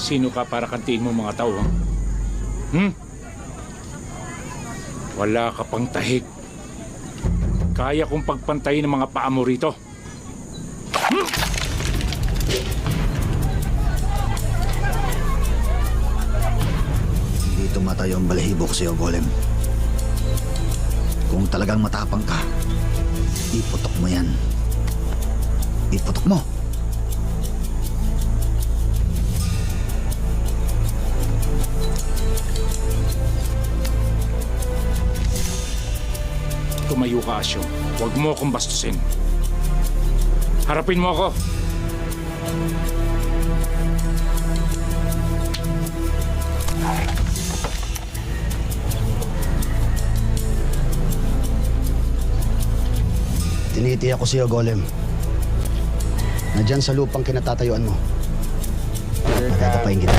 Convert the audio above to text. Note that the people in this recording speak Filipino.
Sino ka para kantiin mo mga tao? Wala ka pang tahig. Kaya kong pagpantayin ng mga paa mo rito. Hindi tumatayo ang balahibo ko sa'yo, Golem. Kung talagang matapang ka, iputok mo yan. Iputok mo! Tumayo ka, Asyo. Huwag mo akong bastusin. Harapin mo ako. Tiniti ako sa'yo, Golem. Nandyan sa lupang kinatatayuan mo. Magagapain kita.